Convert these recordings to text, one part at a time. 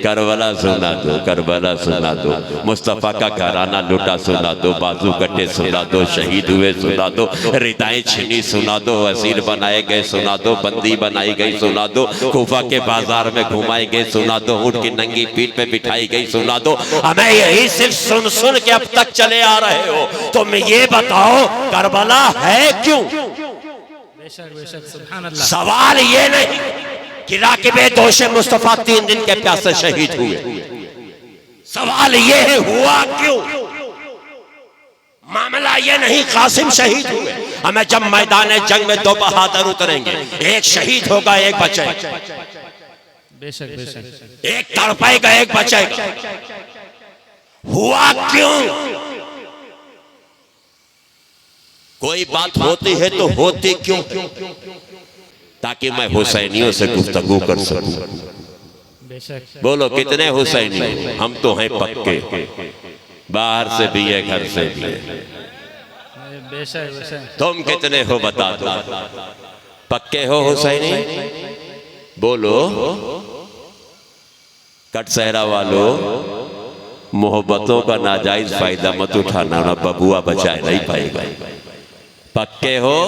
Karbala सुना दो, Karbala सुना दो, मुस्तफ़ा का घराना लुटा सुना दो, बाजू कटे सुना दो, शहीद हुए सुना दो, रिदाएं छिनी सुना दो, असीर बनाए गए सुना दो, बंदी बनाई गई सुना दो, कूफा के बाजार में घुमाई गई सुना दो, ऊंट की नंगी पीठ पे बिठाई गई सुना दो। हमें यही सिर्फ सुन सुन के अब तक चले आ रहे हो, तुम ये बताओ करबला है क्यों? सवाल ये नहीं कि राकिबे दोषे मुस्तफा 3 दिन के प्यासे शहीद हुए, सवाल ये है हुआ क्यों? मामला ये नहीं कासिम शहीद हुए, हमें जब मैदान जंग में 2 बहादुर उतरेंगे, एक शहीद होगा एक बचेगा, बेशक बेशक, एक तड़पाएगा एक बचेगा। हुआ क्यों? कोई बात होती है तो होती क्यों? ताकि मैं हुसैनियों से गुफ्तगू कर सकूं। बोलो कितने हुसैनी? हम तो हैं पक्के, बाहर से भी है घर से भी है। तुम कितने हो बता दो, पक्के हो हुसैनी? बोलो। कटसहरा वालों, मोहब्बतों का नाजायज फायदा मत उठाना, ना बबुआ बचाए नहीं पाएगा। पक्के हो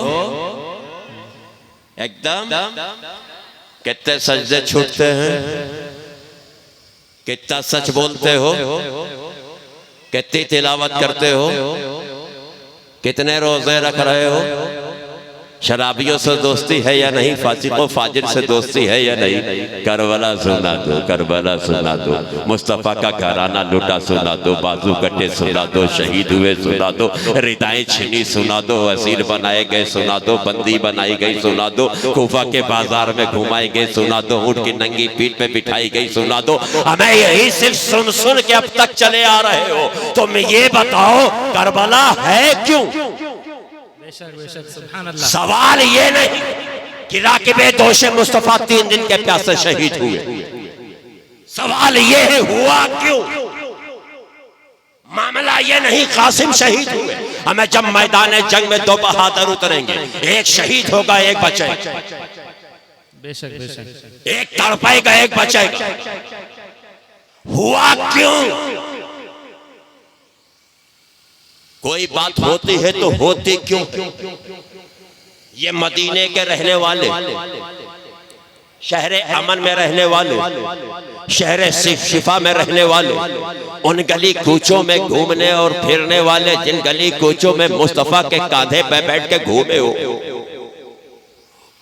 एकदम? कितने सजदे छूटते हैं, कितना सच बोलते हो, कितनी तिलावत करते हो, कितने रोजे रख रहे हो? शराबियों से दोस्ती है या नहीं? फासिकों फाजिर से दोस्ती है या नहीं? करबला सुना दो, करबला सुना दो, मुस्तफ़ा का घराना लुटा सुना दो, बाजू कटे सुना दो, शहीद हुए सुना दो, रिदाएं छिनी सुना दो, असीर बनाए गए सुना दो, बंदी बनाई गई सुना दो, कूफा के बाजार में घुमाई गई सुना दो, ऊंट की नंगी पीठ पे बिठाई गई सुना दो। हमें यही सिर्फ सुन सुन के अब तक चले आ रहे हो, तुम ये बताओ करबला है क्यों? सवाल ये नहीं कि राकिबे दोषे मुस्तफा 3 दिन के प्यासे शहीद हुए, सवाल ये है हुआ क्यों? मामला ये नहीं कासिम शहीद हुए, हमें जब मैदान जंग में 2 बहादुर उतरेंगे, एक शहीद होगा एक बचेगा, बेशक बेशक, एक तड़पाएगा एक बचेगा। हुआ क्यों? कोई बात होती है तो होती क्यों? ये मदीने के रहने वाले, शहर अमन में रहने वाले, शहर शिफा में रहने वाले, उन गली कूचों में घूमने और फिरने वाले, जिन गली कूचों में मुस्तफा के कांधे पे बैठ के घूमे हो,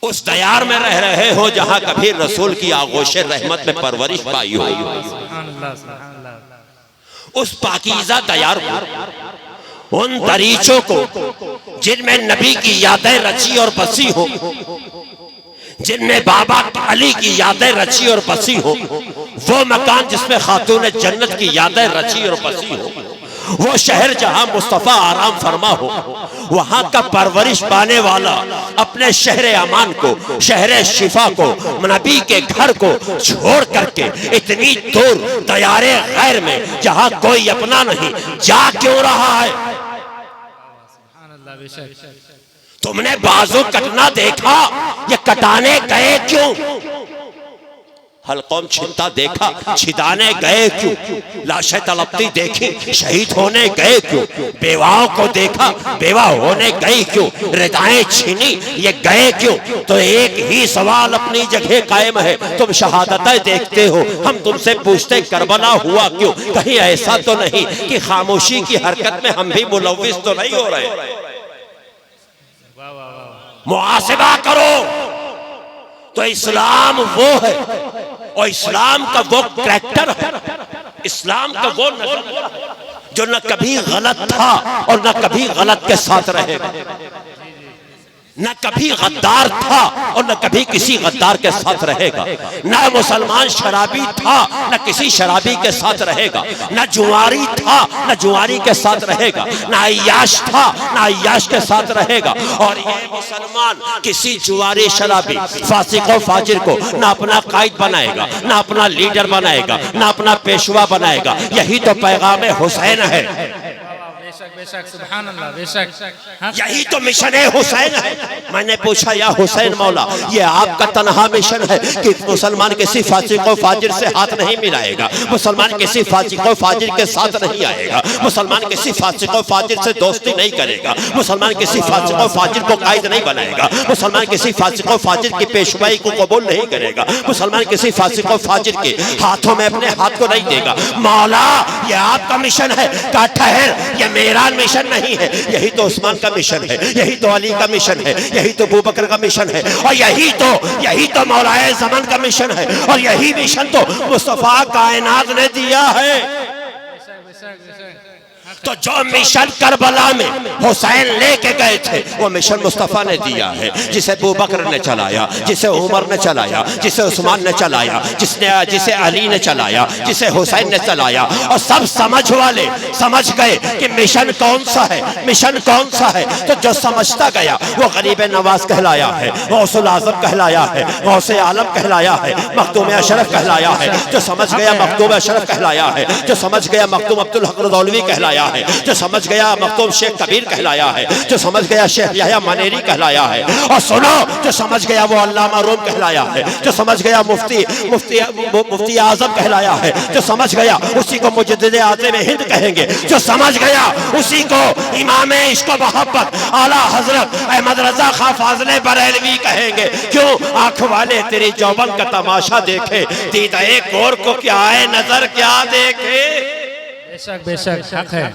उस दयार में रह रहे हो जहां कभी रसूल की आगोश रहमत में परवरिश पाई हो, उस पाकीज़ा दयार को, उन दरीचों को जिनमें नबी की यादें रची और बसी हो, जिनमें बाबा अली की यादें रची और बसी हो, वो मकान जिसमें खातून जन्नत की यादें रची और बसी हो, वो शहर जहां मुस्तफा आराम फरमा हो, वहां का परवरिश पाने वाला अपने शहर अमान को, शहर शिफा को, नबी के घर को छोड़ करके इतनी दूर दयारे गैर में जहां कोई अपना नहीं, जा क्यों रहा है? तुमने बाजू कटना देखा, ये कटाने गए क्यों? हलकौम छिनता देखा, छिदाने गए क्यों? लाशें तड़पती देखी, शहीद होने गए क्यों? बेवाओं को देखा, बेवा होने गई क्यों? रिदाएं छीनी, ये गए क्यों? तो एक ही सवाल अपनी जगह कायम है, तुम शहादतें देखते हो, हम तुमसे पूछते करबला हुआ क्यों? कहीं ऐसा तो नहीं कि खामोशी की हरकत में हम भी मुलव्विस तो नहीं हो रहे? मुहासिबा करो। तो इस्लाम वो है, और इस्लाम का वो करैक्टर है, इस्लाम का वो नजरिया जो न कभी गलत था और न कभी गलत के साथ रहेगा, न कभी गद्दार था और न कभी किसी गद्दार के साथ रहेगा, न मुसलमान शराबी था न किसी शराबी के साथ रहेगा, न जुआरी था न जुआरी के साथ रहेगा, न अय्याश था न अय्याश के साथ रहेगा। और ये मुसलमान किसी जुआरी शराबी फासिक और फाजिर को न अपना कायद बनाएगा, न अपना लीडर बनाएगा, न अपना पेशवा बनाएगा। यही तो पैगाम हुसैन है। बेशक सुभान अल्लाह बेशक। यही तो मिशन है हुसैन है। मैंने पूछा या हुसैन मौला, ये आपका तनहा मिशन है कि मुसलमान किसी फासिक व फाजिर से हाथ नहीं मिलाएगा, मुसलमान किसी फासिक व फाजिर के साथ नहीं आएगा, मुसलमान किसी फासिक व फाजिर से दोस्ती नहीं करेगा, मुसलमान किसी फासिक व फाजिर को कायद नहीं बनाएगा, मुसलमान किसी फासिक व फाजिर की पेशवाई को कबूल नहीं करेगा, मुसलमान किसी फासिक व फाजिर के हाथों में अपने हाथ को नहीं देगा। मौला ये आपका मिशन है। का ठहर, ये मेरा मिशन नहीं है, यही तो उस्मान का मिशन है, यही तो अली का मिशन है, यही तो अबू बकर का मिशन है, और यही तो मौलाए ज़मान का मिशन है, और यही मिशन तो मुस्तफा कायनात ने दिया है। तो जो मिशन करबला में हुसैन लेके गए थे वो मिशन मुस्तफ़ा ने दिया है, जिसे अबू बकर ने चलाया, जिसे उमर ने चलाया, जिसे उस्मान ने चलाया, जिसे अली ने चलाया, जिसे हुसैन ने चलाया। और सब समझ वाले समझ गए कि मिशन कौन सा है, मिशन कौन सा है। तो जो समझता गया वो गरीब नवाज कहलाया है, गौसुल आज़म कहलाया है, गौसे आलम कहलाया है, मखदूम अशरफ कहलाया है। जो समझ गया मखदूम अशरफ कहलाया है, जो समझ गया मखदूम अब्दुल हक दौलवी कहलाया है, जो समझ गया मखदूम शेख कबीर कहलाया है, जो समझ गया शेख यहया मनेरी कहलाया है। और सुनो, जो समझ गया वो अल्लामा रूम कहलाया है, जो समझ गया मुफ्ती आजम कहलाया है, जो समझ गया उसी को मुजद्दिद आज़म हिंद कहेंगे, जो समझ गया उसी को इमाम इश्क व मोहब्बत आला हजरत अहमद रजा खां फाज़ले बरेलवी कहेंगे। क्यों? आंख वाले तेरी जौबन का तमाशा देखे, दीदाए गोर को क्या है नजर क्या देखे। बेशक बेशक हक है।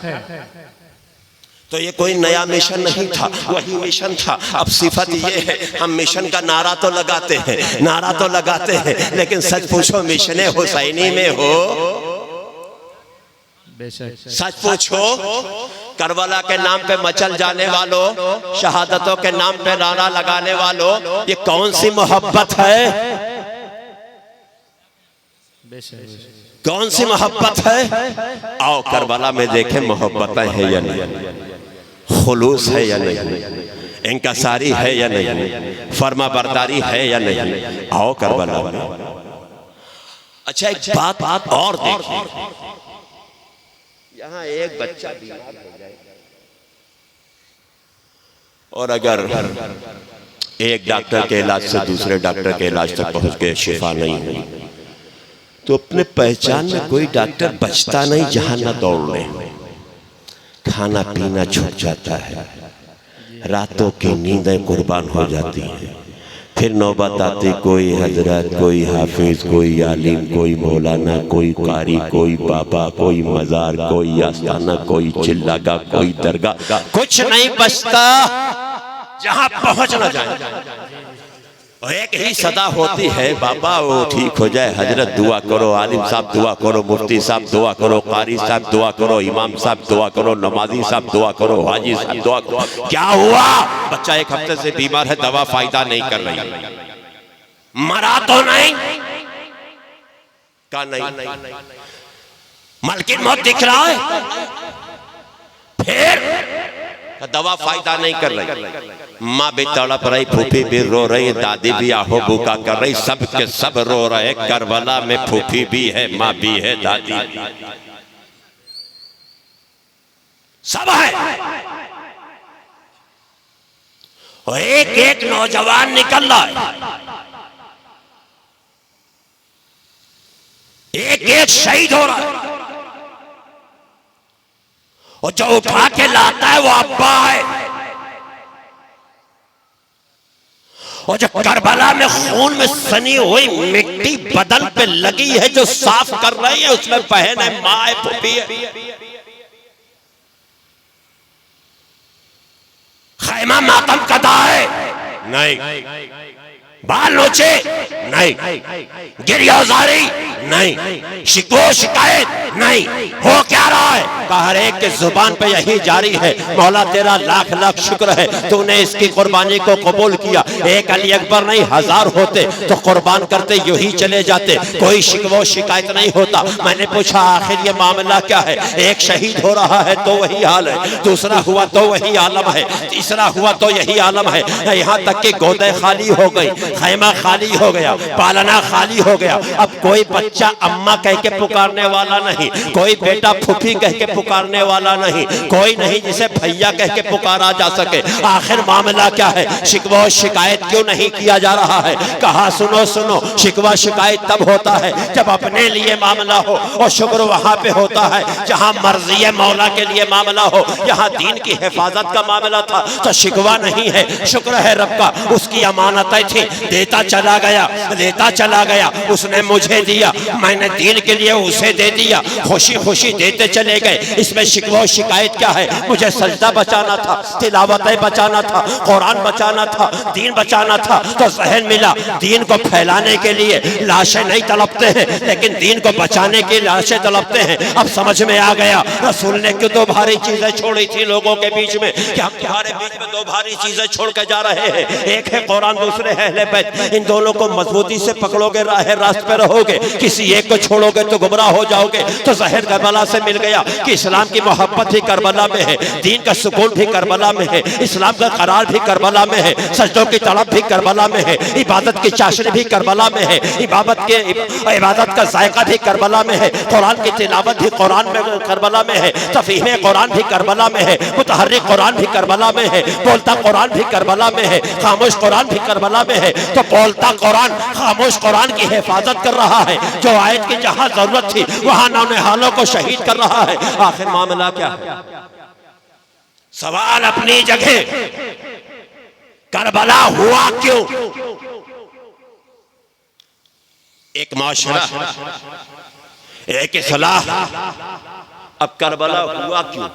तो ये कोई नया मिशन नहीं था, वही मिशन था। अब सिफत ये है, हम मिशन का नारा तो लगाते हैं, लेकिन सच पूछो मिशन हुसैनी में हो? सच पूछो, करबला के नाम पे मचल जाने वालों, शहादतों के नाम पे नारा लगाने वालों, ये कौन सी मोहब्बत है? कौन सी मोहब्बत है? आओ करबला में देखें मोहब्बतें है या नहीं, खुलूस है या नहीं, इंकसारी है या नहीं, फर्मा बरदारी है या नहीं। आओ करबला में। अच्छा एक बात और देखिए, यहाँ एक बच्चा बीमार हो जाए और अगर एक डॉक्टर के इलाज से दूसरे डॉक्टर के इलाज तक पहुंच के शिफा नहीं हुई, तो अपने पहचान में कोई डॉक्टर बचता नहीं जहां न दौड़ ले। खाना पीना छूट जाता है, रातों की नींदें कुर्बान हो जाती हैं, फिर नौबत आती कोई हजरत, कोई हाफिज, कोई आलिम, कोई मौलाना, कोई कारी, कोई बाबा, कोई मजार, कोई आस्ताना, कोई चिल्लागा, कोई दरगाह, कुछ नहीं बचता जहां पहुंच न जाए। एक ही सदा होती है, बाबा वो ठीक हो जाए, हजरत दुआ करो, आलिम साहब दुआ करो, मुफ्ती साहब दुआ करो, कारी साहब दुआ करो, इमाम साहब दुआ करो, नमाजी साहब दुआ करो, हाजी साहब दुआ करो। क्या हुआ? बच्चा एक हफ्ते से बीमार है, दवा फायदा नहीं कर रही, मरा तो नहीं का नहीं, मलकिन मौत दिख रहा है, फिर दवा फायदा नहीं कर रही। माँ भी तड़प रही, फूफी भी रो रही, दादी भी आहो बुका कर रही, सब के सब रो रहे। करबला में फूफी भी है, माँ भी है, दादी सब है। और एक एक नौजवान निकल रहा है, एक एक शहीद हो रहा है, और जो उठा के लाता है वो अब्बा है। और जो करबला में खून में सनी हुई मिट्टी बदन पे लगी है, जो साफ कर रही है, उसमें बहन है, माँ है, फूफी है। खैमा मातम कदा है नहीं, बाल नोचे नहीं, गिरियाजारी नहीं, शिकवो शिकायत नहीं, हो क्या रहा है? हर एक के जुबान पे यही जारी है, मौला तेरा लाख लाख शुक्र है, तूने इसकी कुर्बानी को कबूल किया। एक अली अकबर नहीं, हजार होते तो कुर्बान करते यूं ही चले जाते, कोई शिकवो शिकायत नहीं होता। मैंने पूछा आखिर ये मामला क्या है? एक शहीद हो रहा है तो वही हाल है, दूसरा हुआ तो वही आलम है, तीसरा हुआ तो यही आलम है, यहाँ तक कि गोदे खाली हो गई, खैमा खाली हो गया, पालना खाली हो गया। अब कोई बच्चा अम्मा कह के पुकारने वाला नहीं, कोई बेटा फूफी कह के पुकारने वाला नहीं, कोई नहीं जिसे भैया कह के पुकारा जा सके। आखिर मामला क्या है? शिकवा शिकायत क्यों नहीं किया जा रहा है? कहा सुनो सुनो, शिकवा शिकायत तब होता है जब अपने लिए मामला हो, और शुक्र वहां पे होता है जहां मर्जी मौला के लिए मामला हो। यहाँ दीन की हिफाजत का मामला था तो शिकवा नहीं है, शुक्र है रब का। उसकी अमानतें थी, देता चला गया, देता चला गया, उसने मुझे दिया, मैंने दीन के लिए उसे दे दिया, खुशी खुशी देते चले गए। इसमें शिकवा शिकायत क्या है? मुझे सजदा बचाना था, तिलावतें बचाना था, कुरान बचाना था, दीन बचाना था, तो जहन मिला दीन को फैलाने के लिए लाशें नहीं तड़पते हैं, लेकिन दीन को बचाने के लाशें तड़पते हैं। अब समझ में आ गया रसूल ने क्यों दो भारी चीजें छोड़ी थी लोगों के बीच में, कि हम तुम्हारे बीच में दो भारी चीजें छोड़ के जा रहे हैं। एक है कुरान, दूसरे है अहले बैत। इन दोनों को मजबूती से पकड़ोगे, राह रास्त पे रहोगे। किसी एक को छोड़ोगे तो गुमराह हो जाओगे। तो ज़हर करबला से मिल गया कि इस्लाम की मोहब्बत भी करबला में है, दीन का सुकून भी करबला में है, इस्लाम का करार भी करबला में है, सजदों की तड़प भी करबला में है, इबादत की चाशनी भी करबला में है, इबादत का जायका भी करबला में है, कुरान की तिलावत भी कुरान में करबला में है, तफहीम कुरान भी करबला में है, मुतहर्रिक कुरान भी करबला में है, बोलता कुरान भी करबला में है, खामोश कुरान भी करबला में है। तो बोलता कुरान, खामोश कुरान की हिफाजत कर रहा है, जो आयत की जहां जरूरत थी वहां नौनिहालों को शहीद कर रहा है। आखिर मामला क्या है? सवाल अपनी जगह, करबला हुआ क्यों? एक माशरा, एक इस्लाह। अब करबला हुआ क्यों?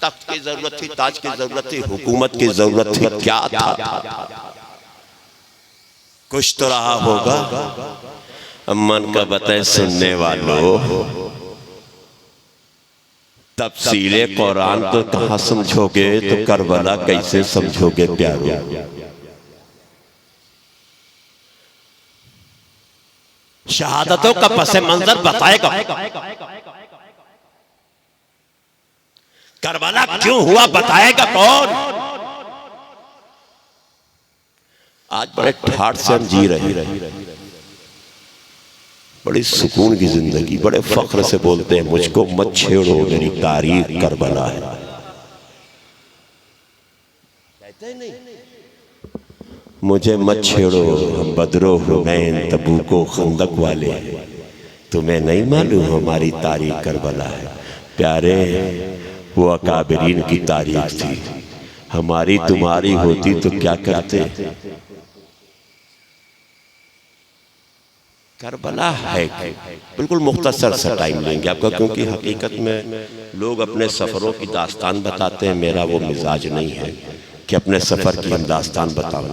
तख्त की जरूरत थी, ताज की जरूरत थी, हुकूमत की जरूरत थी, क्या था? कुछ तो रहा होगा। मन का बताए सुनने वालों, तफसीले कुरान तो कहाँ समझोगे, तो करबला कैसे समझोगे प्यारो? शहादतों का पस मंजर बताएगा। करबला क्यों हुआ बताएगा कौन? आज बड़े ठाठ से हम जी रहे हैं, बड़ी सुकून की जिंदगी, बड़े फख्र से बोलते हैं मुझको मत छेड़ो, मेरी तारीख करबला है। कहते नहीं मुझे मत छेड़ो, हम बदरो हुनैन तबूको खंदक वाले, तुम्हें नहीं मालूम हमारी तारीख करबला है। प्यारे, वो अकाबरीन की तारीख थी, हमारी तुम्हारी होती तो क्या करते? करबला है बिल्कुल मुख्तसर सा टाइम लेंगे आपका, क्योंकि हकीकत में लोग अपने सफ़रों की दास्तान बताते हैं। मेरा वो मिजाज नहीं है कि अपने सफ़र की हम दास्तान बताऊं,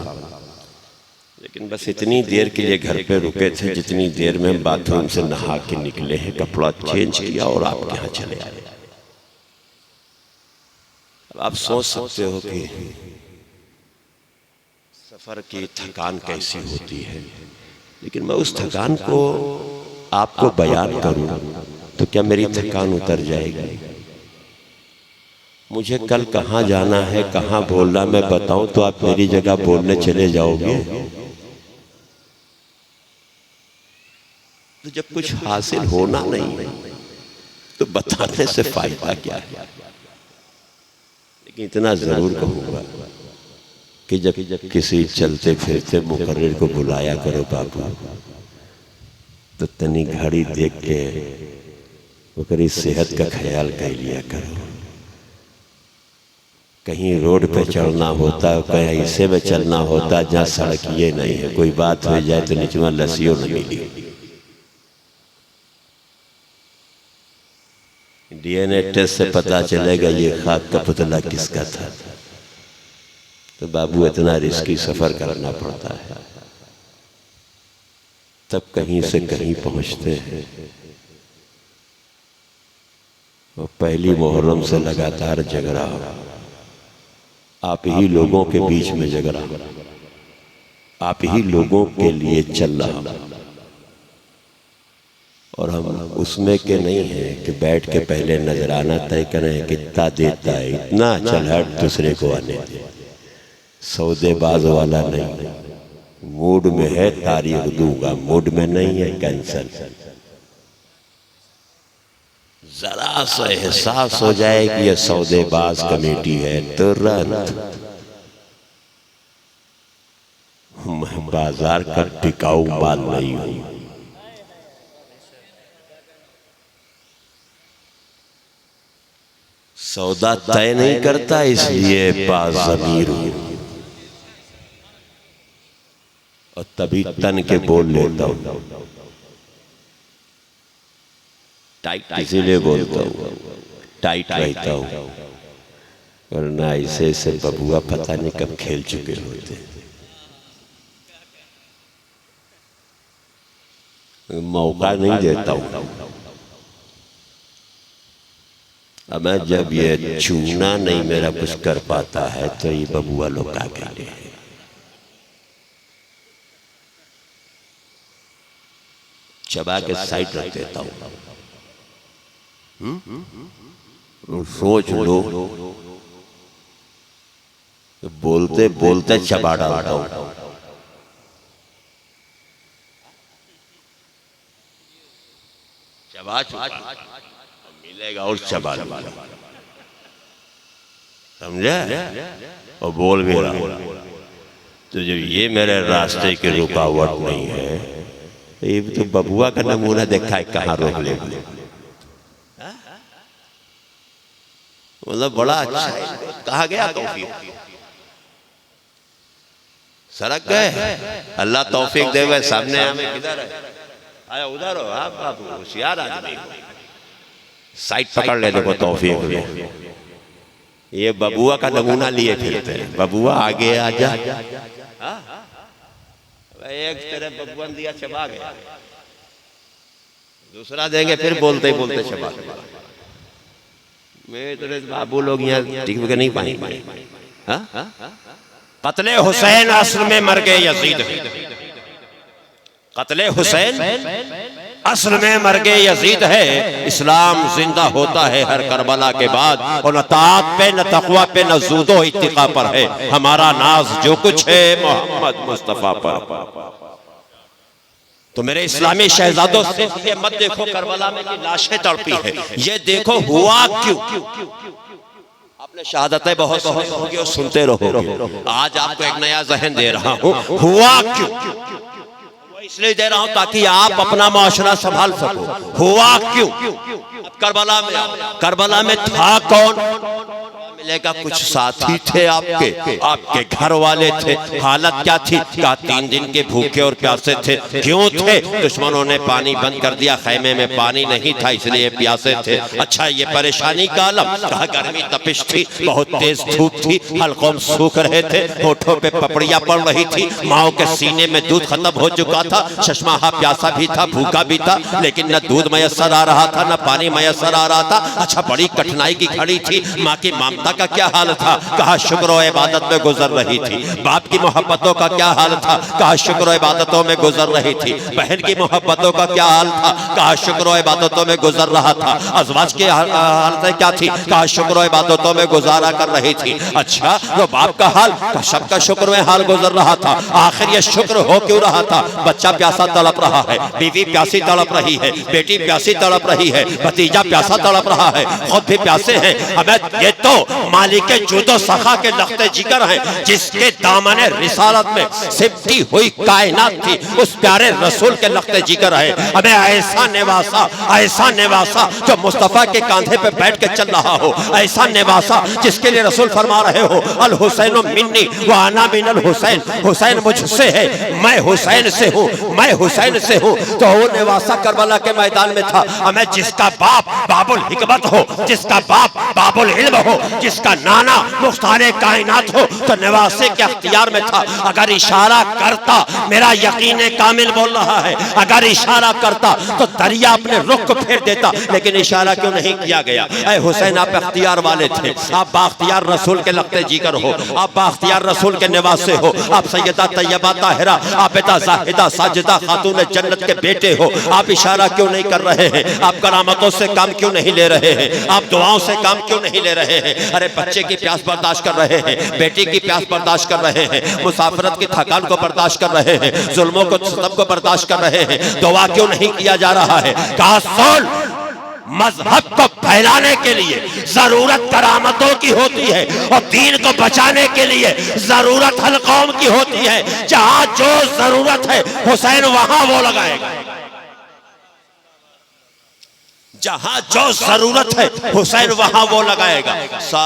लेकिन बस इतनी देर के लिए घर पे रुके थे जितनी देर में हम बाथरूम से नहा के निकले हैं, कपड़ा चेंज किया और आपके यहाँ चले आए। अब आप सोच सकते हो कि सफ़र की थकान कैसी होती है, लेकिन मैं उस थकान को आपको बयान करूं तो क्या मेरी थकान उतर जाएगी? मुझे कल कहाँ जाना है, कहाँ बोलना मैं बताऊं तो आप मेरी जगह बोलने चले जाओगे? तो जब कुछ हासिल होना नहीं है तो बताने से फायदा क्या है? लेकिन इतना जरूर कहूंगा कि जब किसी चलते फिरते मुकर्रिर को बुलाया करो बाबू, तो तनी घड़ी देख के ओकरी सेहत का ख्याल कर लिया करो। कहीं रोड पे चढ़ना होता, कहीं ऐसे में चलना होता जहाँ सड़क ये नहीं है, कोई बात हो जाए तो नीचे लस्सियों न मिली। डीएनए टेस्ट से पता चलेगा ये खाक का पुतला किसका था। तो बाबू इतना रिस्की सफर करना पड़ता है, तब कहीं से कहीं पहुंचते हैं। और पहली मुहर्रम से लगातार जग रहा, आप ही लोगों के बीच में जग रहा, आप ही लोगों के लिए चल रहा, और हम उसमें के नहीं हैं कि बैठ के पहले नजराना तय करें कितना देता है, इतना चल हट दूसरे को आने दे। सौदेबाज वाला नहीं, मूड में है तारीख दूंगा, मूड में नहीं है कैंसल। जरा सा एहसास हो जाए कि ये सौदेबाज कमेटी है, तुरंत मैं बाजार का टिकाऊ माल नहीं हूं। सौदा तय नहीं करता, इसलिए बाज़मीर हूं और तभी तन के बोल लेता हूं। टाइट इसीलिए बोलता हूं, टाइट रहता हूं, वरना ऐसे ऐसे बबुआ पता नहीं कब खेल चुके होते। मौका नहीं देता हूं। अब मैं जब ये चूना नहीं मेरा कुछ कर पाता है तो ये बबुआ लोग क्या कहते हैं। चबा के साइड रख देता हूं। सोच लो, बोलते बोलते चबा डालता हूं। चबा मिलेगा और चबा समझा और बोल भी रहा। तो जब ये मेरे रास्ते की रुकावट नहीं है तो ये तो बबुआ का नमूना देखा है, कहाँ रोक ले। मतलब बड़ा अच्छा है। कहा गया तौफीक, सड़क गए, अल्लाह तौफीक देवे। सामने हमें किधर है, आया उधर हो आप होशियार आदमी, साइड पकड़ ले, देखो तौफीक में ये बबुआ का नमूना लिए फिरते हैं। बबुआ आगे आ जा, एक तेरे बबुआ दिया चबा गया, दूसरा देंगे फिर बोलते ही बोलते चबा गया। मैं तेरे बाबू लोग यहाँ टिक नहीं पाए। कत्ले हुसैन असल में मर गए यजीद। कत्ले हुसैन असल में मर गए यजीद है। इस्लाम जिंदा होता है हर करबला के बाद, और न ताक़त पे न तक़वा पे न ज़ूदो इत्तिक़ा पर है। हमारा नाज जो कुछ है मोहम्मद मुस्तफ़ा पर। तो मेरे इस्लामी शहजादों से ये मत देखो करबला में कि लाशें तड़पी है, ये देखो हुआ क्यों। आपने शहादतें बहुत होगी और सुनते रहोगे। आज आपको एक नया जहन दे रहा हूँ, हुआ क्यों। इसलिए दे रहा हूं ताकि आप अपना माशरा संभाल सको। हुआ क्यों। करबला में था कौन। मिलेगा कुछ साथी थे आपके घर वाले थे। हालत क्या थी, क्या 3 दिन के भूखे और प्यासे थे। क्यों थे, दुश्मनों ने पानी बंद कर दिया, खैमे में पानी नहीं था इसलिए प्यासे थे। अच्छा ये परेशानी का आलम, कहा गर्मी तपिश थी, बहुत तेज धूप थी, हलकों सूख रहे थे, होठों पे पपड़ियां पड़ रही थी, माओ के सीने में दूध खत्म हो चुका था, चश्मा प्यासा भी था, भूखा भी था, लेकिन न दूध मयसर आ रहा था न पानी मयसर आ रहा था। अच्छा बड़ी कठिनाई की घड़ी थी। माँ की ममता का क्या हाल था, कहा शुक्र और इबादत में गुजर रही थी। बाप की मोहब्बतों का क्या हाल था, कहा शुक्र और इबादतों में गुजर रही थी। बहन की मोहब्बतों का क्या हाल था, कहा शुक्र और इबादतों में गुजर रहा था। अज़वाज की हालतें क्या थी, कहा शुक्र और इबादतों में गुजारा कर रही थी। अच्छा तो बाप का हाल, सबका शुक्र में हाल गुजर रहा था। आखिर ये शुक्र हो क्यों रहा था। बच्चा प्यासा तड़प रहा है, बीवी प्यासी तड़प रही है, बेटी प्यासी तड़प रही है, भतीजा प्यासा तड़प रहा है, खुद भी प्यासे हैं। हमें ये तो मालिक के जुदो सखा के लख्ते जिगर हैं, जिसके दामने रिसालत में सिमटी हुई कायनात थी, उस प्यारे रसूल के लख्ते जिगर है। हमें ऐसा नेवासा जो मुस्तफा के कांधे पे बैठ के चल रहा हो, ऐसा नेवासा जिसके लिए रसूल फरमा रहे हो अल हुसैन मिन्नी व अना मिनल हुसैन, हुसैन मुझसे है मैं हुसैन से हूँ, मैं हुसैन से हूँ। तो वो नेवासा करबला के मैदान में था। हमें जिसका बाप बाबुल हिकमत हो, जिसका बाप बाबुल इल्म हो, जिसका नाना मुख्तारे कायनात हो, तो नवासे के अख्तियार में था। अगर इशारा करता, मेरा यकीन कामिल बोल रहा है, अगर इशारा करता तो दरिया अपने रुख को फेर देता, लेकिन इशारा क्यों नहीं किया गया। ऐ हुसैन आप अख्तियार वाले थे, आप बाख्तियार रसूल के लख्ते जिगर हो, आप बाख्तियार रसूल के निवासे हो, आप सैयदा तैयबा ताहिरा आबिदा जाहिदा साजिदा खातून जन्नत के बेटे हो। आप इशारा क्यों नहीं कर रहे हैं, आप करामतों से काम क्यों नहीं ले रहे हैं, आप दुआओं से काम क्यों नहीं ले रहे हैं? अरे बच्चे की प्यास बर्दाश्त कर रहे हैं, बेटी की प्यास बर्दाश्त कर रहे हैं, मुसाफरत की थकान को बर्दाश्त कर रहे हैं, जुल्मों को सितम को बर्दाश्त कर रहे हैं, दुआ क्यों नहीं किया जा रहा है? कहा सुन, मजहब को फैलाने के लिए जरूरत करामतों की होती है और दीन को बचाने के लिए जरूरत हल कौम की होती है। जहां जो जरूरत है हुसैन वहां वो लगाएगा, जहां जो जरूरत है हुसैन वहां वो लगाएगा।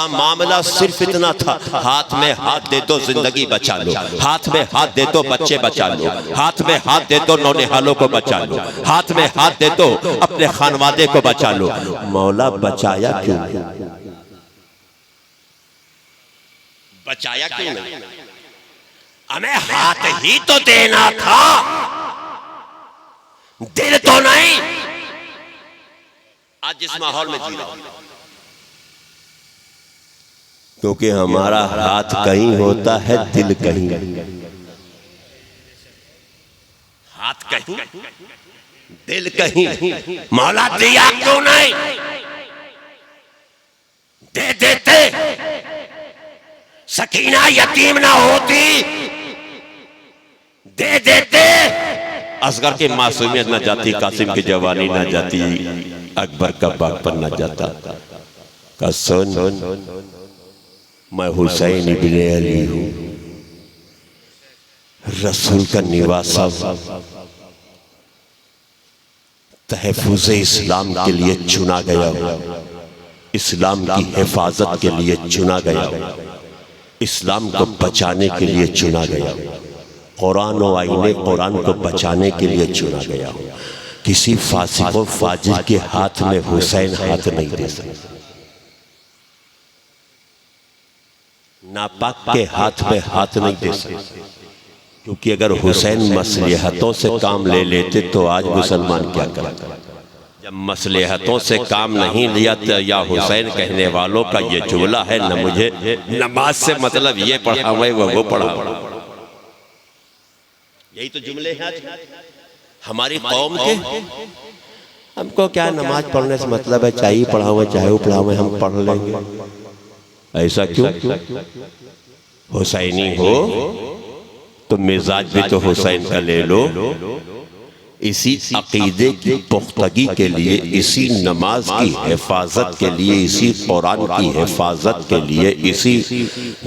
मामला सिर्फ इतना था, हाथ में हाथ दे दो जिंदगी बचा लो, हाथ में हाथ दे दो बच्चे बचा लो, हाथ में हाथ दे दो नौनिहालों को बचा लो, हाथ में हाथ दे दो अपने खानवादे को बचा लो। मौला बचाया क्यों? बचाया क्यों नहीं? हमें हाथ ही तो देना था, दिल तो नहीं। आज जिस माहौल में जी रहा हूं, क्योंकि हमारा हाथ कहीं होता है, दिल कहीं। हाथ कहीं, दिल कहीं। मौला दिया क्यों नहीं? दे देते, सकीना यतीम ना होती, दे देते। असगर की मासूमियत न जाती, कासिम की जवानी न जाती, अकबर का बागपन न जाता। का सुन, मैं हुसैन इब्ने अली हूं, रसूल का निवासा, तहफ़्फ़ुज़ इस्लाम के लिए चुना गया, इस्लाम की हिफाजत के लिए चुना गया, इस्लाम को बचाने के लिए चुना गया, कुरान और आईने कुरान को बचाने के लिए चुना गया। किसी फासिक और फाजिर के हाथ में हुसैन हाथ नहीं दे सकता, नापाक के हाथ में हाथ नहीं दे सकते, क्योंकि अगर हुसैन मसलहतों से काम ले लेते तो आज मुसलमान क्या करते? जब मसलहतों से काम नहीं लिया तो या हुसैन कहने वालों का ये जुमला है, न मुझे नमाज से मतलब ये पढ़ा हुआ वो पढ़ा, यही तो जुमले हैं हमारी कौम के। हमको क्या नमाज पढ़ने से मतलब है, चाहे पढ़ा हुआ चाहे वो पढ़ा हुआ हम पढ़ लेंगे। ऐसा क्यों? हुसैनी हो तो मिजाज भी तो हुसैन का ले लो। इसी अकीदे की पुख्तगी के लिए, इसी नमाज की हिफाजत के लिए, इसी कुरान की हिफाजत के लिए, इसी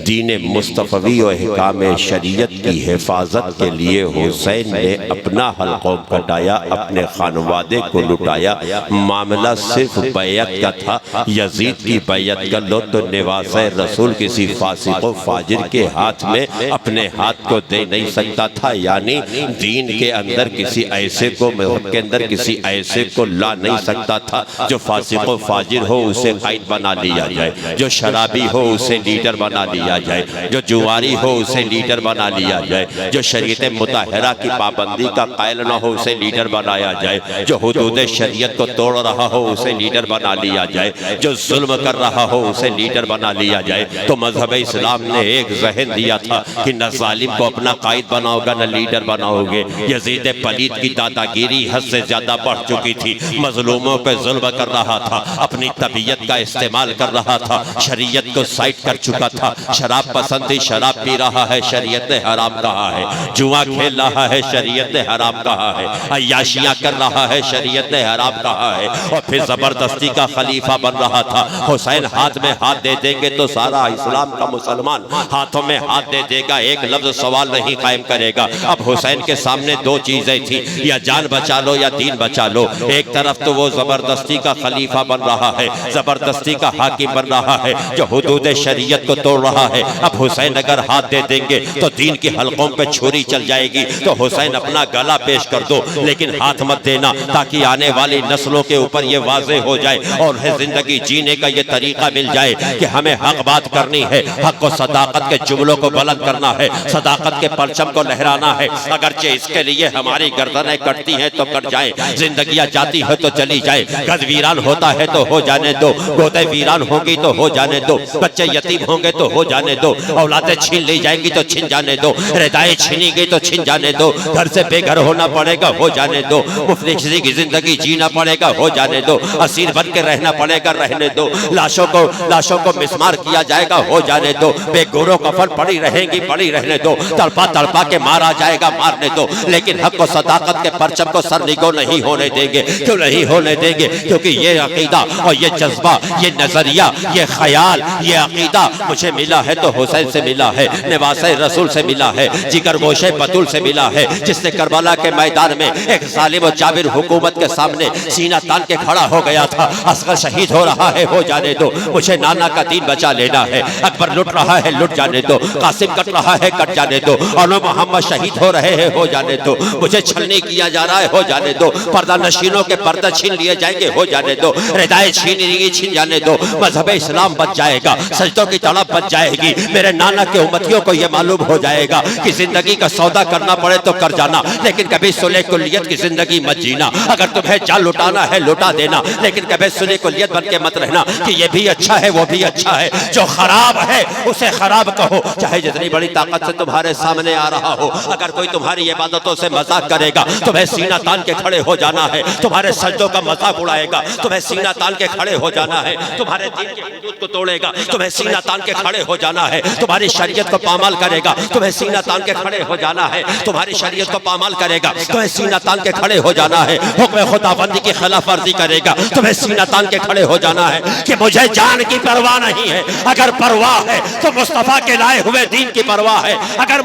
दीन मुस्तफ़वी और अहकाम शरीयत की हिफाजत के लिए हुसैन ने अपना हल्क़ों कटाया, अपने खानवादे को लुटाया। मामला सिर्फ बैयत का था, यजीद की बैयत कर लो तो निवासे रसूल किसी फासिक व फाजिर के हाथ में अपने हाथ को दे नहीं सकता था। यानी दीन के अंदर किसी ऐसे को, मज़हब के अंदर किसी ऐसे को ला नहीं सकता था जो फासिक व फाजिर हो उसे कायद बना लिया जाए, जो शराबी हो उसे लीडर बना लिया जाए, जो जुआरी हो उसे लीडर बना लिया जाए, जो शरीयत मुताहरा की पाबंदी का कायल न हो उसे लीडर बनाया जाए, जो हुदूद शरीयत को तोड़ रहा हो उसे लीडर बना लिया जाए, जो जुल्म कर रहा हो उसे लीडर बना लिया जाए। तो मजहब इस्लाम ने एक ज़हन दिया था कि न जालिम को अपना कायद बनाओगे न लीडर बनाओगे। यजीद पलीद की दादागिरी हद से ज्यादा बढ़ चुकी थी, मजलूमों पे जुल्म कर रहा था, अपनी तबीयत का इस्तेमाल कर रहा था, शरीयत को साइड कर चुका था। शराब पसंद थी, शराब पी रहा है, शरीयत ने हराम कहा है। जुआ खेल रहा है, शरीयत ने हराम कहा है। अय्याशियां कर रहा है, शरीयत ने हराम कहा है। और फिर जबरदस्ती का खलीफा बन रहा था। हुसैन हाथ में हाथ दे देंगे तो सारा इस्लाम का मुसलमान हाथों में हाथ दे देगा, एक लफ्ज सवाल नहीं कायम करेगा। अब हुसैन के सामने दो चीजें थी, या जान बचा लो या दीन बचा लो। एक तरफ तो वो जबरदस्ती का खलीफा बन रहा है, जबरदस्ती का हाकिम बन रहा है जो हुदूद शरीयत को तोड़ रहा है। अब हुसैन अगर हाथ दे देंगे तो दीन की हलकों पे छुरी चल जाएगी। तो हुसैन अपना गला पेश कर दो, लेकिन हाथ मत देना, ताकि आने वाली नस्लों के ऊपर ये वाज़ेह हो जाए और जिंदगी जीने का ये तरीका मिल जाए कि हमें हक बात करनी है, हक को सदाकत के जुमलों को बुलंद करना है, सदाकत के परचम को लहराना है। अगरचे इसके लिए हमारी गर्दनें कटती हैं तो कट जाए, जिंदगियां जाती है तो चली जाए, घर वीरान होता है तो हो जाने दो, गोदे वीरान होंगी तो हो जाने दो, बच्चे यतीम होंगे तो हो जाने दो, औलादें छीन ली जाएंगी तो छीन जाने दो, रिदाएं छीनी गई तो छीन जाने दो, घर से बेघर होना पड़ेगा हो जाने दो, मुफ्लिसी की जिंदगी जीना पड़ेगा हो जाने दो, असीर बन के रहना पड़ेगा रहने दो, लाशों को मिस्मार किया जाएगा हो जाने दो, बेगुरों कफन पड़ी रहेंगी पड़ी रहने दो, तड़पा तड़पा के मारा जाएगा मारने दो, लेकिन हक और सदाकत के परचम को सरनिगो नहीं होने देंगे। क्यों नहीं होने देंगे? क्योंकि ये अकीदा और ये जज्बा, ये नजरिया, ये ख्याल, ये अकीदा मुझे मिला है तो हुसैन से मिला है, नवासे रसूल से मिला है, जिगर गोशे बतूल से मिला है, जिसने करबला के मैदान में एक जालिम और जाबिर हुकूमत के सामने सीना तान के खड़ा हो गया था। असगर शहीद हो रहा है हो जाने दो, मुझे नाना का दीन बचा लेना है, अकबर लुट रहा है लुट जाने दो, कासिम कट रहा है कट जाने दो, और मोहम्मद शहीद हो रहे हैं हो जाने दो, मुझे छलनी किया जा रहा है हो जाने दो, पर्दा नशीनों के पर्दा छीन लिए जाएंगे हो जाने दो, रिदाएं छीन जाने दो, मजहब इस्लाम बच जाएगा, सजदों की तड़प बच जाएगी। मेरे नाना के उम्मतियों को यह मालूम हो जाएगा कि जिंदगी का सौदा करना पड़े तो कर जाना, लेकिन कभी सुले कुलियत की जिंदगी मत जीना। अगर तुम्हें जान लुटाना है लुटा देना, लेकिन कभी सुले कुलियत बन के मत रहना कि ये भी अच्छा है वो भी अच्छा है। जो खराब है उसे खराब कहो, चाहे जितनी बड़ी ताकत से तुम्हारे सामने आ रहा हो। अगर कोई तुम्हारी इबादतों से मजाक करेगा, तुम्हें सीना तान के खड़े हो जाना है, तुम्हारे सजदों का मजाक उड़ाएगा, तुम्हें सीना तान के खड़े हो जाना है, तुम्हारे दीन के हुदूद को तोड़ेगा, तुम्हें सीना तान के खड़े हो जाना है, तुम्हारी शरीयत को पामाल करेगा, तुम्हें सीना तान के खड़े हो जाना है, तुम्हारी शरीयत को पामाल करेगा, तुम्हें सीना तान के खड़े हो जाना है, हुक्म खुदाबंदी की खिलाफ वर्जी करेगा, तुम्हें सीना तान के खड़े हो जाना है कि मुझे जान की परवाह नहीं है। अगर परवाह है तो मुस्तफा के लाए हुए दीन की परवाह है। अगर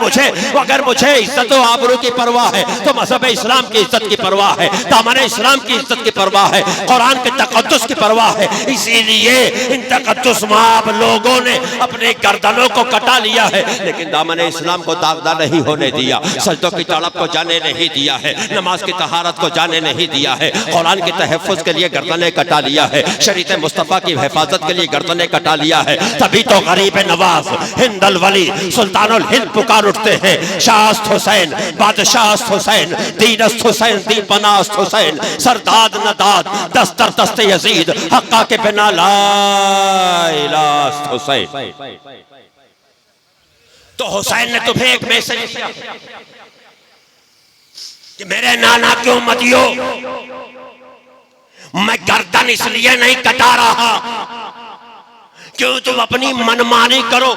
मुझे इज्जत और आबरू की परवाह है तो मज़हब इस्लाम की इज्जत की परवाह है, दामन इस्लाम की इज्जत की परवाह है, कुरान के तक़द्दुस की परवाह है। इसीलिए इन तक़द्दुस माब लोगों ने अपने गर्दनों को कटा लिया है, लेकिन दामन इस्लाम को दागदा नहीं होने दिया, सजदों की तड़प को जाने नहीं दिया है, नमाज की तहारत को जाने नहीं दिया है, कुरान के तहफ़्फ़ुज़ के लिए गर्दनें कटा लिया है, शरीयत मुस्तफ़ा की हिफाजत के लिए गर्दनें कटा लिया है। तभी तो गरीब नवाज हिंदल वली सुल्तानुल हिंद पुकार उठते हैं, शाहस्त हुसैन बादशाहस्त हुसैन दीनस्त हुसैन दीन पनास्त हुसैन सरदाद नदाद दस्तर दस्त यजीद हक्का के बिना ला इलाहा हुसैन। तो हुसैन ने तुम्हें एक मैसेज किया कि मेरे नाना की उम्मतियों, मैं गर्दन इसलिए नहीं कटा रहा क्यों तुम अपनी मनमानी करो,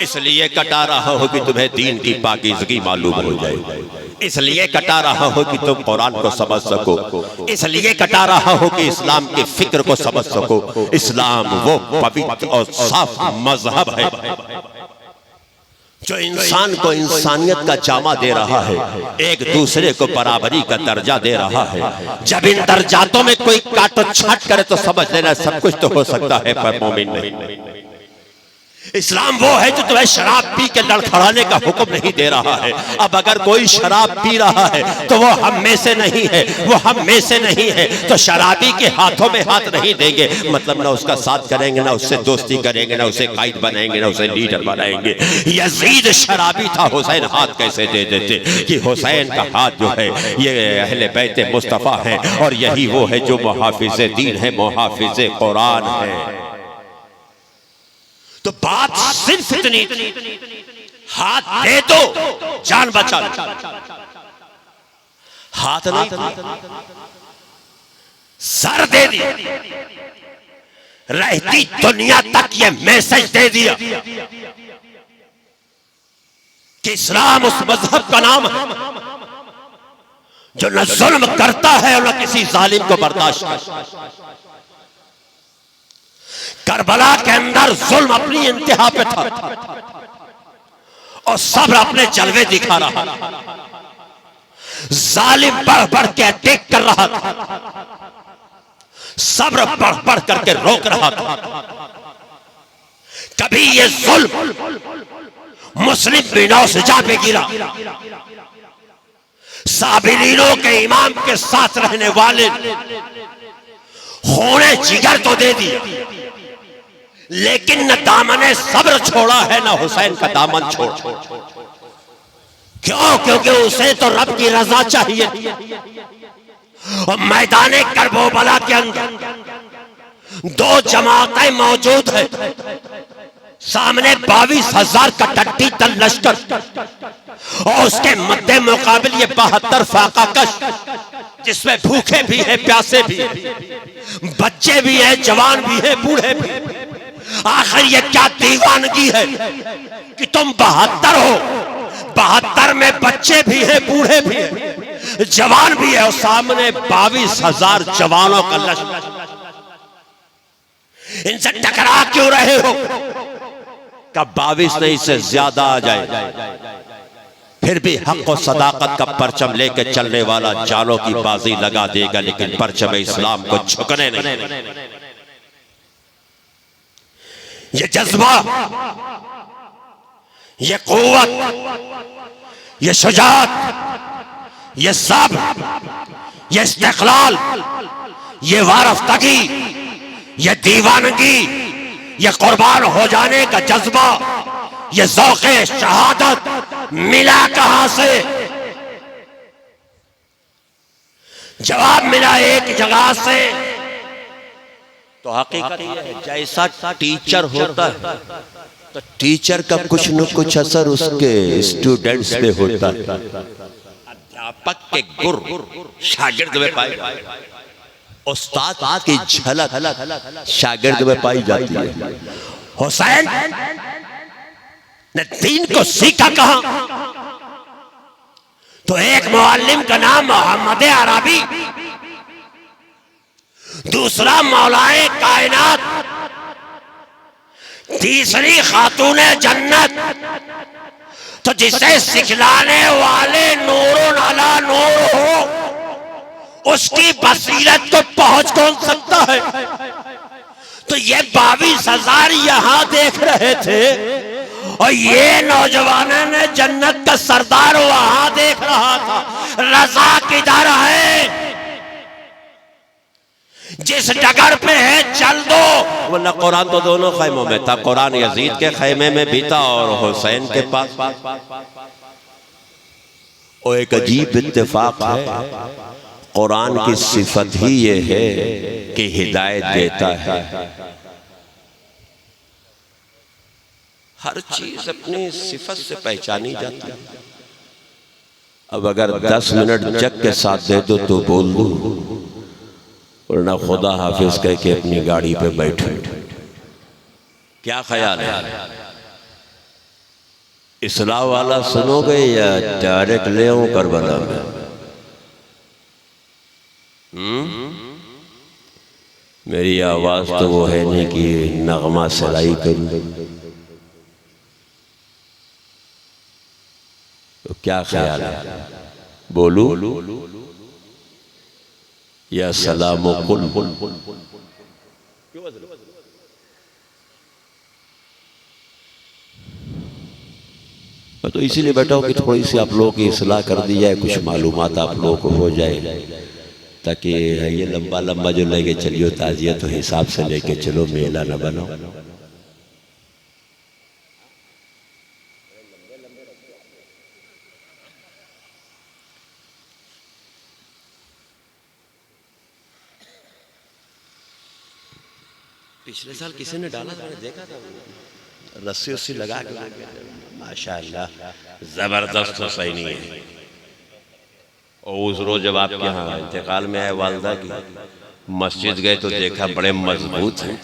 इसलिए कटा रहा हो कि तुम्हें दीन की पाकीज़गी मालूम हो जाए, इसलिए कटा रहा हो कि तुम कुरान को समझ सको, इसलिए कटा रहा हो कि इस्लाम की फिक्र को समझ सको। इस्लाम वो पवित्र और साफ मजहब है जो इंसान को इंसानियत का जामा दे रहा है, एक दूसरे को बराबरी का दर्जा दे रहा है। जब इन दर्जातों में कोई काटो छाट करे तो समझ लेना सब कुछ तो हो सकता है पर मोमिन नहीं। इस्लाम वो है जो तुम्हें शराब पी के लड़खड़ाने का हुक्म नहीं दे रहा है। अब अगर कोई शराब पी रहा है तो वो हम में से नहीं है, वो हम में से नहीं है, तो शराबी के हाथों में हाथ नहीं देंगे, मतलब ना उसका साथ करेंगे, ना उससे दोस्ती करेंगे, ना उसे कायद बनाएंगे, ना उसे लीडर बनाएंगे। यजीद शराबी था, हुसैन हाथ कैसे दे देते कि हुसैन का हाथ जो है ये अहले बैत मुस्तफ़ा है और यही वो है जो मुहाफिज दीन है, मुहाफिज कुरान है। तो बात सिर्फ इतनी, हाथ दे दो जान बचा, हाथ नहीं सर दे दिया, रहती दुनिया तक ये मैसेज दे दिया कि इस्लाम उस मजहब का नाम है जो न जुल्म करता है और न किसी जालिम को बर्दाश्त। करबला के अंदर जुल्म अपनी इंतहा पे था और सब्र अपने जलवे दिखा रहा, जालिम बढ़ बढ़ के अटैक कर रहा था, सब्र बढ़ बढ़ करके रोक रहा था। कभी ये जुल्म मुस्लिम बिनों से जा पे गिरा, साबिरीनों के इमाम के साथ रहने वाले खूने जिगर तो दे दिया, लेकिन न दामने सब्र छोड़ा है न हुसैन का दामन छोड़। क्यों? क्योंकि उसे तो रब की रजा चाहिए। और मैदान करबला के अंदर दो जमातें मौजूद है, सामने 22,000 का टट्टी तल लश्कर और उसके मद्दे मुकाबिल ये 72 फाका कश, जिसमें भूखे भी हैं, प्यासे भी हैं, बच्चे भी हैं, जवान भी हैं, बूढ़े भी। आखिर ये क्या दीवानगी है कि तुम 72 हो, 72 में बच्चे भी हैं, बूढ़े भी हैं, जवान भी है, और सामने 22,000 जवानों का लश्कर। इनसे टकरा क्यों रहे हो? कब 22 नहीं से ज्यादा आ जाए, फिर भी हक और सदाकत का परचम लेके चलने वाला जानों की बाजी लगा देगा, लेकिन परचम इस्लाम को झुकने नहीं। ये जज्बा, ये कुव्वत, ये शुजाअत, ये सब्र, ये इस्तिक़लाल, ये वारफ्तगी, ये दीवानगी, ये कुर्बान हो जाने का जज्बा, ये ज़ौक़े शहादत मिला कहां से? जवाब मिला एक जगह से। तो हकीकत ये है, जैसा टीचर होता है तो टीचर का कुछ न कुछ असर उसके स्टूडेंट्स पे होता है। अध्यापक के गुर शागिर्द में पाए, उस्ताद की झलक शागिर्द में पाई जाती है। हुसैन ने दीन को सीखा कहां? तो एक मुअल्लिम का नाम मोहम्मद अरबी, दूसरा मौलाए कायनात, तीसरी खातूने जन्नत। तो जिसे सिखलाने वाले नूरुन अला नूर हो, उसकी बसीरत को पहुंच कौन सकता है? तो ये 22,000 यहां देख रहे थे और ये नौजवानों ने जन्नत का सरदार वहां देख रहा था। रजा किधर है? जिस डगर पे है चल दो, वरना कुरान तो दोनों खैमों में था। कुरान यजीद के खैमे में भी था और हुसैन के पास। और एक अजीब इत्तेफाक है, कुरान की सिफत ही ये है कि हिदायत देता है। हर चीज अपनी सिफत से पहचानी जाती है। अब अगर 10 मिनट जग के साथ दे दो तो बोल दो, वरना खुदा हाफिज कह के अपनी गाड़ी पे बैठो। क्या ख्याल है? इस्लाह वाला सुनोगे या डायरेक्ट ले आऊं करबला में? मेरी आवाज तो वो है नहीं कि नगमा सलाई करूं। तो क्या ख्याल है? बोलू या सलामो कुल? तो इसीलिए बैठा हूं कि थोड़ी सी आप लोगों की इस्लाह कर दी जाए, कुछ मालूमात आप लोगों को हो जाए, ताकि ये लंबा लंबा जो लेके चलियो ताजियत तो हिसाब से लेके चलो, मेला न बनो। पिछले साल किसी ने डाला था, मैंने देखा था, रस्सी उस्सी लगा के, माशाअल्लाह जबरदस्त हुसैनी है। और उस रोज जब आपके यहाँ इंतकाल में आए वालदा की, मस्जिद गए तो देखा बड़े मजबूत हैं।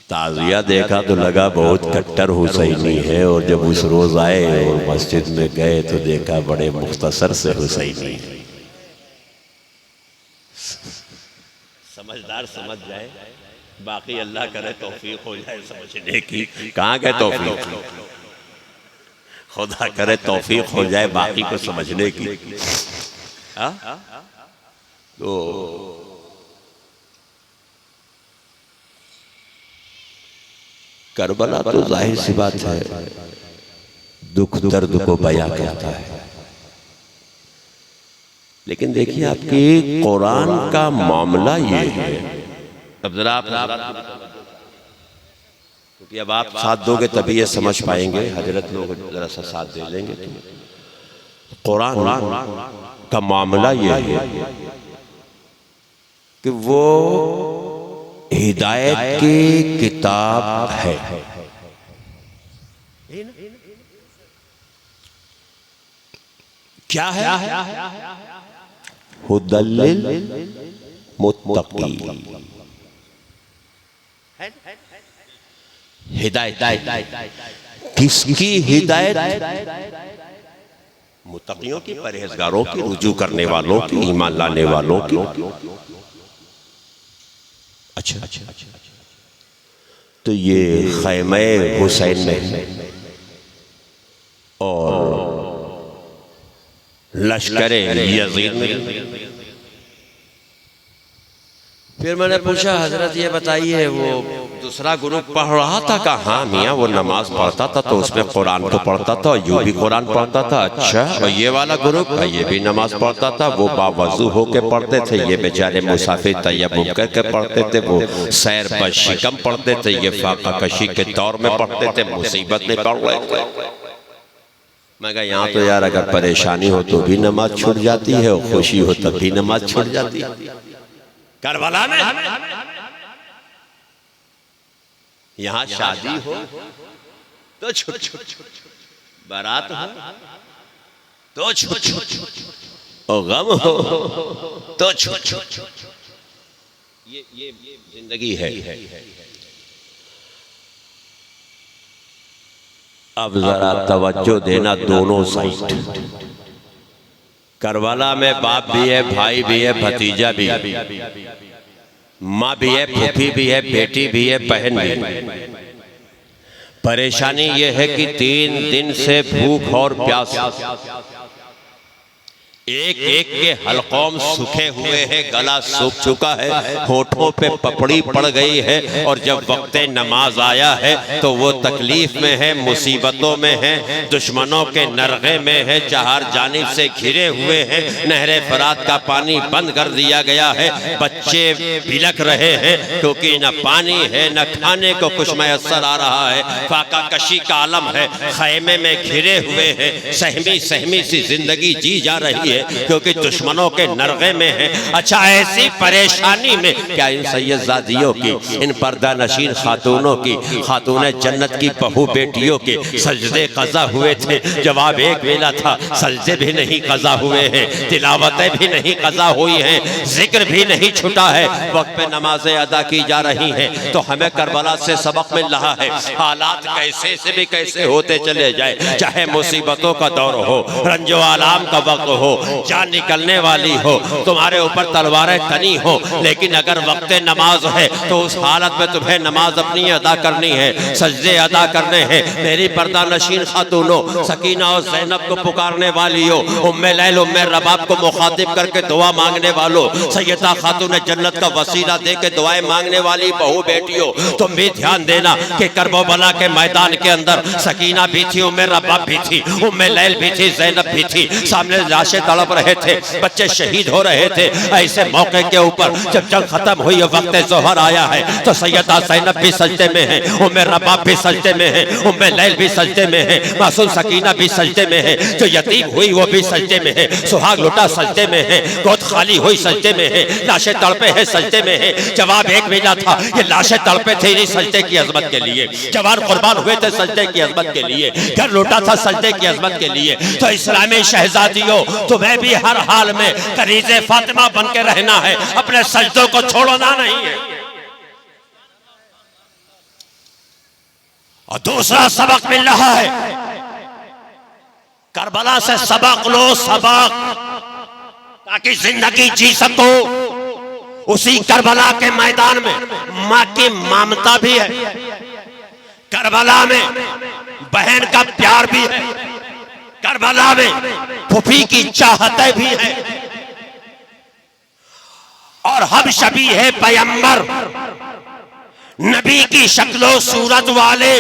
ताजिया देखा तो लगा बहुत कट्टर हुसैनी है, और जब उस रोज आए और मस्जिद में गए तो देखा बड़े मुख्तसर से हुसैनी है। समझदार समझ जाए, बाकी अल्लाह करे तौफीक हो जाए समझने की। कहाँ गए तौफीक? खुदा करे तौफीक हो जाए बाकी को समझने की। तो करबला तो जाहिर सी बात है दुख दर्द को बयां करता है, लेकिन देखिए आपकी कुरान का मामला ये है। अब जरा आप, क्योंकि अब आप साथ दोगे तभी ये समझ पाएंगे, हजरत लोग जरा सा साथ दे देंगे कुरान का मामला यह है कि वो हिदायत की किताब है। क्या है? हुदल्लिल मुत्तकी, हिदायत। किसकी हिदायत? मुत्तकियों की, परहेजगारों की, रुजू करने वालों की, ईमान लाने वालों की। अच्छा, तो ये खैमे हुसैन में और लश्करे यजीद में। फिर मैंने पूछा, हजरत ये बताइए, वो दूसरा ग्रुप पढ़ रहा था? कहा हाँ मियाँ, वो नमाज पढ़ता था तो उसमें कुरान को पढ़ता था, यूं भी कुरान पढ़ता था। अच्छा, और ये वाला ग्रुप? ये भी नमाज पढ़ता था, वो बावजू होके पढ़ते थे, ये बेचारे मुसाफिर तयम्मुम करके पढ़ते थे, वो सैर पर शिकम पढ़ते थे, ये फाका कशी के दौर में पढ़ते थे, मुसीबत में पढ़ रहे थे। मैं कहा यहाँ तो यार अगर परेशानी हो तो भी नमाज छूट जाती है और खुशी हो तब भी नमाज छूट जाती है। करबला में यहाँ शादी हो तो छूट, बारात हो तो छूट, और गम हो तो छूट। ये जिंदगी है। अब जरा तवज्जो देना दोनों साइड। करबला में बाप भी है, भाई भी है, भतीजा भी है, माँ भी है, फूफी भी है, बेटी भी है, बहन भी है। परेशानी ये है कि 3 दिन से भूख और प्यास, एक एक के हलकों सूखे हुए हैं, गला सूख चुका है, होठों पे पपड़ी पड़ गई है, और जब वक्त नमाज आया है तो वो तकलीफ में है, मुसीबतों में है, दुश्मनों के नरगे में है, चार जानिब से घिरे हुए हैं, नहरे फरात का पानी बंद कर दिया गया है, बच्चे बिलख रहे हैं क्योंकि न पानी है न खाने को कुछ मैसर आ रहा है, फाका कशी का आलम है, खैमे में घिरे हुए हैं, सहमी सहमी सी जिंदगी जी जा रही है क्योंकि दुश्मनों के नरगे में है। अच्छा, ऐसी परेशानी में क्या इन सैयदजादियों की, इन पर्दा नशीन खातूनों की, खातून जन्नत की बहू बेटियों के सजदे कज़ा हुए थे? जवाब एक वेला था, सजदे भी नहीं कज़ा हुए हैं, तिलावतें भी नहीं कज़ा हुई हैं, जिक्र भी नहीं छुटा है, वक्त पे नमाजें अदा की जा रही हैं। तो हमें करबला से सबक मिल रहा है, हालात कैसे से भी कैसे होते चले जाए, चाहे मुसीबतों का दौर हो, रंजो आलाम का वक्त हो, जान निकलने वाली हो, तुम्हारे ऊपर तलवारें तनी हो, लेकिन अगर वक्त नमाज है तो उस हालत में तुम्हें नमाज अपनी अदा करनी है, सजदे अदा करने हैं। मेरी पर्दा नशीन खातूनों, सकीना और ज़ैनब को पुकारने वाली हो, उम्मे लैल उम्मे रबाब को मुखातिब करके दुआ मांगने वालों, सैयदा खातून जन्नत का वसीला दे के दुआएं मांगने वाली बहू बेटियों, तुम भी ध्यान देना कि करबला के मैदान के अंदर सकीना भी थी, उम्मे रबाब भी थी, उम्मे लैल भी थी, ज़ैनब भी थी, सामने लाशें तड़प रहे थे, बच्चे शहीद हो रहे थे। ऐसे मौके के ऊपर जब जंग खत्म हुई, वक्त ज़ोहर आया है, तो सैयदा ज़ैनब भी सजदे में है, उम्मे रबाब भी सजदे में है, उम्मे लैल भी सजदे में है, मासूम सकीना भी सजदे में है, जो यतीम हुई वो भी सजदे में है, सुहाग लुटा सजदे में है, गोद खाली हुई सजदे में है, लाशें तड़पे हैं सजदे में है। जवाब एक मिला था, ये लाशें तड़पे थे नहीं सजदे की अजमत के लिए, जवान कुर्बान हुए थे सजदे की अजमत के लिए, घर लुटा था सजदे की अजमत के लिए। तो इस्लामी शहजादियों, तुम्हें भी हर हाल में करीज़े फातिमा बन के रहना है, अपने सजदों को छोड़ना नहीं है। और दूसरा सबक मिल रहा है, करबला से सबक लो, सबक, ताकि जिंदगी जी सको। उसी करबला के मैदान में माँ की ममता भी है, करबला में बहन का प्यार भी है, करबला में फूफी की चाहतें भी है, और हम शबी है पैगंबर, नबी की शक्लो सूरत वाले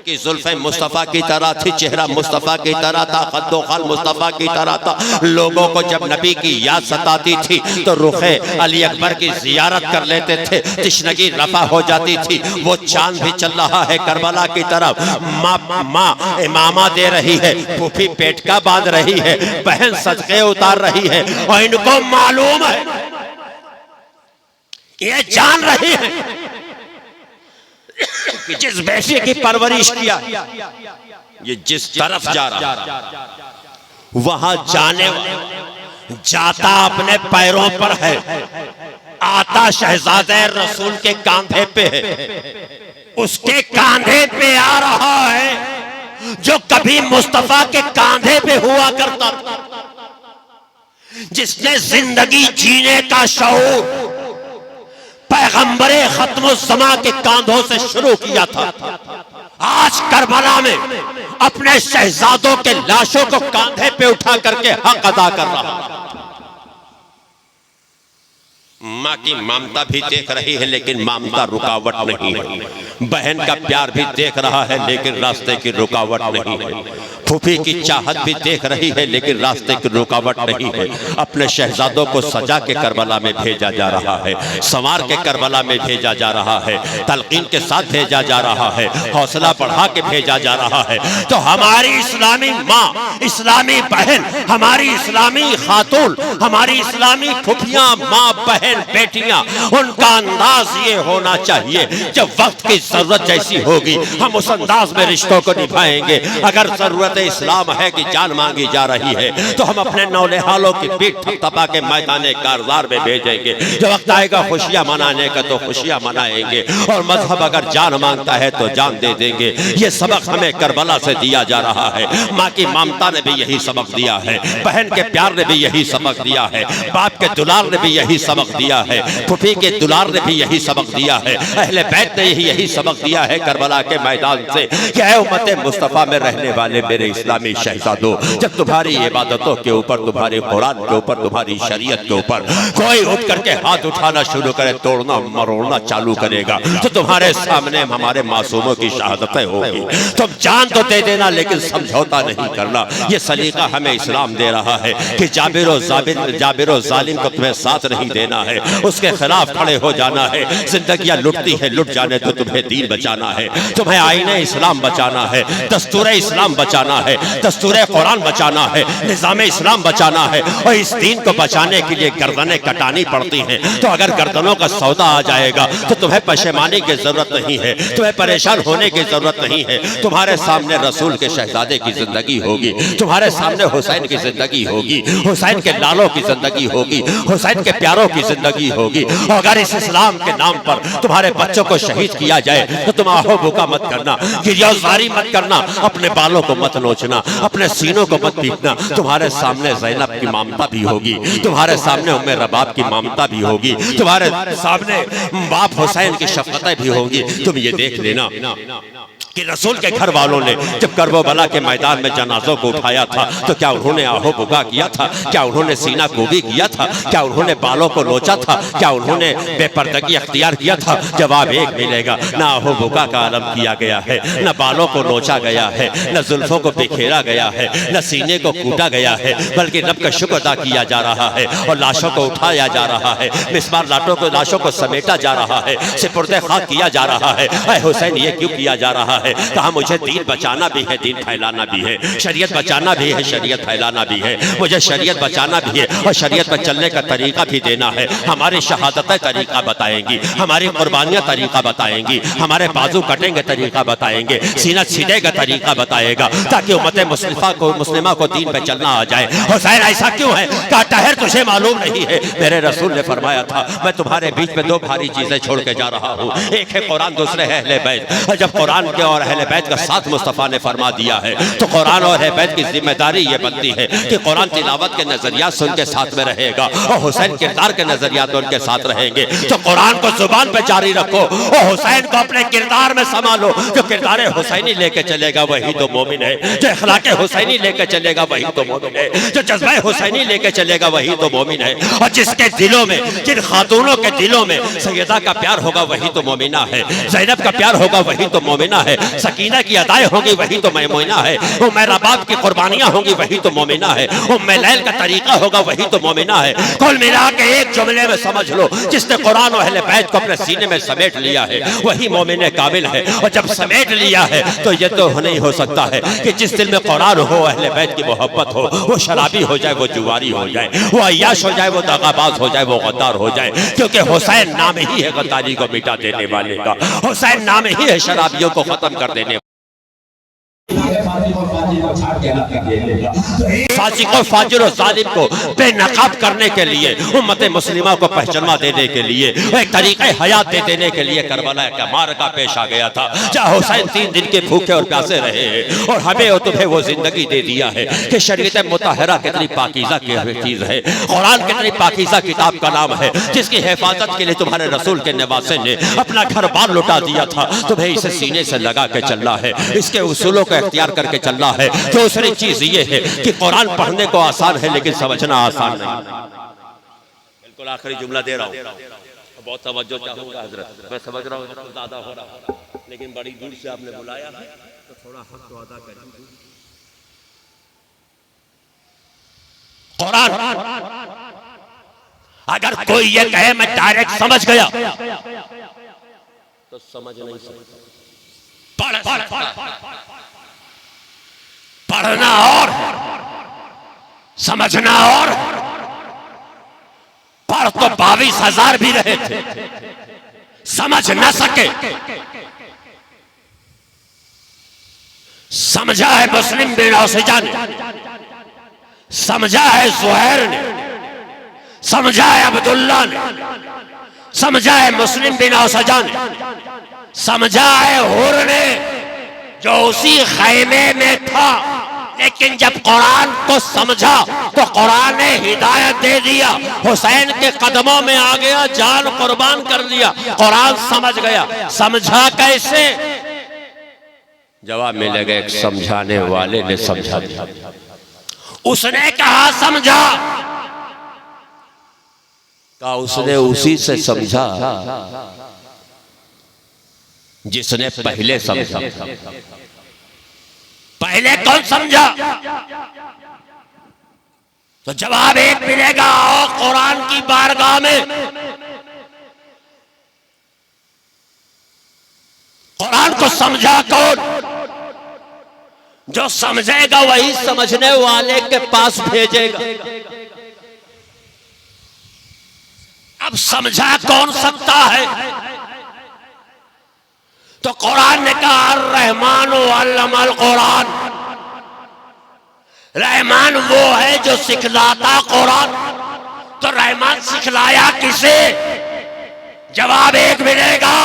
कि जुल्फ़े मुस्तफ़ा की तरह थी, चेहरा मुस्तफ़ा की तरह था, खद्दो खाल मुस्तफ़ा की तरह था। लोगों को जब नबी की याद सताती थी तो रुखे अली अकबर की जियारत कर लेते थे, तिश्नगी रफा हो जाती थी। वो चांद भी चल रहा है करबला की तरफ, माँ इमामा दे रही है, फूफी पेटका बांध रही है, बहन सदके उतार रही है, और इनको मालूम है, ये जान रही है कि जिस बेटे की परवरिश किया, ये जिस तरफ जा रहा वहां जाने जाता अपने पैरों पर है, आता शहजादे रसूल के कांधे पे है, उसके कांधे पे आ रहा है जो कभी मुस्तफा के कांधे पे हुआ करता था, जिसने जिंदगी जीने का शऊर पैगंबरे खत्मुज़्ज़मा के कांधों से शुरू किया था, आज करबला में अपने शहजादों के लाशों को कांधे पे उठा करके हक अदा कर रहा है। माँ की ममता भी देख रही है लेकिन ममता रुकावट नहीं है, बहन का प्यार भी देख रहा है लेकिन रास्ते की रुकावट नहीं है, फूफी की चाहत भी देख रही है लेकिन रास्ते की रुकावट नहीं है। अपने शहजादों को सजा के करबला में भेजा जा रहा है, संवार के करबला में भेजा जा रहा है, तलकीन के साथ भेजा जा रहा है, हौसला बढ़ा के भेजा जा रहा है। तो हमारी इस्लामी माँ, इस्लामी बहन, हमारी इस्लामी खातून, हमारी इस्लामी फुफियाँ, माँ बहन बेटियां, उनका अंदाज ये होना चाहिए जब वक्त की जरूरत जैसी होगी हम उस अंदाज में रिश्तों को निभाएंगे। अगर जरूरत इस्लाम है कि जान मांगी जा रही है तो हम अपने नौलेहालों की पीठ थपथपा के मैदान कारज़ार में भेजेंगे। जब वक्त आएगा खुशियां मनाने का तो खुशियां मनाएंगे, और मजहब अगर जान मांगता है तो जान दे देंगे। ये सबक हमें करबला से दिया जा रहा है। माँ की ममता ने भी यही सबक दिया है, बहन के प्यार ने भी यही सबक दिया है, बाप के दुलार ने भी यही सबक दिया है, फुफी के दुलार ने भी यही सबक दिया है, अहले बैत ने यही सबक दिया है करबला के मैदान से कि ऐ उम्मत मुस्तफा में रहने वाले मेरे इस्लामी शहजादों, जब तुम्हारी इबादतों के ऊपर, तुम्हारे कुरान के ऊपर, तुम्हारी शरीयत के ऊपर कोई उठ करके हाथ उठाना शुरू करे, तोड़ना मरोड़ना चालू करेगा तो तुम्हारे सामने हमारे मासूमों की शहादतें होगी। तुम जान तो दे देना लेकिन समझौता नहीं करना। ये सलीका हमें इस्लाम दे रहा है कि जाबिरो जालिम को तुम्हें साथ नहीं देना है, उसके खिलाफ खड़े हो जाना है। जिंदगियां लुटती है, लुट जाने तो तुम्हें दीन बचाना है, तुम्हें आईने इस्लाम बचाना है, दस्तूर इस्लाम बचाना है, दस्तूर कुरान बचाना है, निज़ाम इस्लाम बचाना है। और इस दीन को बचाने के लिए गर्दनें कटानी पड़ती हैं। तो अगर गर्दनों का सौदा आ जाएगा तो तुम्हें पशेमानी की जरूरत नहीं है, तुम्हें परेशान होने की जरूरत नहीं है। तुम्हारे सामने रसूल के शहजादे की जिंदगी होगी, तुम्हारे सामने हुसैन की जिंदगी होगी, हुसैन के लालों की जिंदगी होगी, हुसैन के प्यारों की जिंदगी होगी। और अगर इस इस्लाम के नाम पर तुम्हारे बच्चों को शहीद किया जाए तो तुम आहो भूखा मत करना, गिरियाज़ारी मत करना, अपने बालों को मत नोचना, अपने सीनों को मत पीटना। तुम्हारे सामने ज़ैनब की ममता भी होगी, तुम्हारे सामने उम्मे रबाब की ममता भी होगी, तुम्हारे सामने बाप हुसैन की शफ़क़तें भी होंगी। तुम ये देख लेना कि रसूल के घर वालों ने जब करबला के मैदान में जनाजों को उठाया था तो क्या उन्होंने आहो बुगा किया था? क्या उन्होंने सीना गोभी किया था? क्या उन्होंने बालों को नोचा था? क्या उन्होंने बेपर्दगी अख्तियार किया था? जवाब एक मिलेगा, ना आहो बुगा का आलम किया गया है, न बालों को नोचा गया है, न जुल्फों को बिखेरा गया है, न सीने को कूटा गया है, बल्कि रब का शुक्र अदा किया जा रहा है और लाशों को उठाया जा रहा है, मिसबार लाशों को समेटा जा रहा है, सिपुर्दे खाक किया जा रहा है। ऐ हुसैन ये क्यों किया जा रहा है? कहा मुझे दीन बचाना भी है, दीन फैलाना भी है, शरीयत बचाना भी है, शरीयत फैलाना भी है, मुझे शरीयत बचाना भी है और शरीयत पर चलने का तरीका भी देना है। हमारी शहादतें तरीका बताएंगी, हमारी कुर्बानियां तरीका बताएंगी, हमारे बाजू कटेंगे तरीका बताएंगे, सीना सीधेगा तरीका बताएगा, ताकि उम्मत मुस्लिमा को दीन पे चलना आ जाए। हुसैन ऐसा क्यों है? कहा टहर तुझे मालूम नहीं है, मेरे रसूल ने फरमाया था मैं तुम्हारे बीच में दो भारी चीजें छोड़ के जा रहा हूँ, एक है कुरान, दूसरे है अहले बैत। और जब कुरान के और अहले बैत का साथ मुस्तफ़ा ने फरमा दिया है तो कुरान और अहले बैत की जिम्मेदारी ये बनती है कि कुरान तिलावत के नजरियात से उनके साथ में रहेगा और हुसैन किरदार के नजरियात उनके साथ रहेंगे। तो कुरान को जुबान पे जारी रखो और हुसैन को अपने किरदार में संभालो। जो किरदार हुसैनी लेके चलेगा वही तो मोमिन है, जो अखलाके हुसैनी लेके चलेगा वही तो मोमिन है, जो जज्बा हुसैनी लेके चलेगा वही तो मोमिन है। और जिसके दिलों में, जिन खातूनों के दिलों में सैयदा का प्यार होगा वही तो मोमिना है, ज़ैनब का प्यार होगा वही तो मोमिना है। सकीना की अदाएं होंगी वही तो मैमूना है, वो मेहराबाद की कुर्बानियां होंगी वही तो मोमिना है, वो मैलैल का तरीका होगा वही तो मोमिना है। कुल मिला के एक जुमले में समझ लो, जिसने कुरान और अहले बैत को अपने सीने में समेट लिया है वही मोमिन कामिल है। और जब समेट लिया है तो ये तो नहीं हो सकता है कि जिस दिल में कुरान हो, अहले बैत की मोहब्बत हो, वो शराबी हो जाए, वो जुआरी हो जाए, वो अय्याश हो जाए, वो दगाबाज हो जाए, वो गद्दार हो जाए। क्योंकि हुसैन नाम ही है गद्दारी को मिटा देने वाले का, हुसैन नाम ही है शराबियों को खत्म कर देने वाले। फासिक और फाजिर और जालिम को बेनकाब करने के लिए, उम्मत मुस्लिमा को पहचान देने के लिए, एक तरीक़े हयात दे देने के लिए करबला का मार्का पेश आ गया था, जहाँ हुसैन 3 दिन के भूखे और प्यासे रहे हैं और हमें और तुम्हें वो जिंदगी दे दिया है कि शरीयत मुतहरा कितनी पाकीज़ा की चीज़ है, कुरान कितनी पाकीज़ा किताब का नाम है, जिसकी हिफाजत के लिए तुम्हारे रसूल के नवासे ने अपना घर बार लुटा दिया था। तुम्हें इसे सीने से लगा के चलना है, इसके उसूलों को इख्तियार करके चलना है। दूसरी चीज ये है कि कुरान पढ़ने को आसान है लेकिन समझना आसान नहीं। बिल्कुल आखिरी जुमला दे रहा हूँ, बहुत तवज्जो चाहूंगा हजरत, मैं समझ रहा हूँ ज्यादा हो रहा, लेकिन बड़ी दूर से आपने बुलाया है तो थोड़ा हक तो अदा करिए। कुरान अगर कोई ये कहे मैं डायरेक्ट समझ गया तो समझ नहीं सकता। पढ़ना और समझना और, पढ़ तो 22,000 भी रहे थे, समझ न सके। समझा है मुस्लिम बिन औसजा ने, समझा है ज़ुहैर ने, समझा है अब्दुल्ला ने, समझा है मुस्लिम बिन औसजा ने, समझा है हुर ने जो उसी खैमे में था। लेकिन जब कुरान को समझा तो कुरान ने हिदायत दे दिया, हुसैन के कदमों में आ गया, जान कुर्बान कर दिया। कुरान समझ गया, समझा कैसे? जवाब मिलेगा एक समझाने वाले ने समझा दिया। उसने कहा समझा, कहा उसने उसी से समझा जिसने पहले समझा। पहले कौन समझा? तो जवाब एक मिलेगा, आओ कुरान की बारगाह में। कुरान को समझा कौन? जो समझेगा वही समझने वाले के पास भेजेगा। अब समझा कौन सकता है? तो कुरान ने कहा रहमान अल्लमल कुरान, रहमान वो है जो सिखलाता कुरान। तो रहमान सिखलाया किसे? जवाब एक मिलेगा,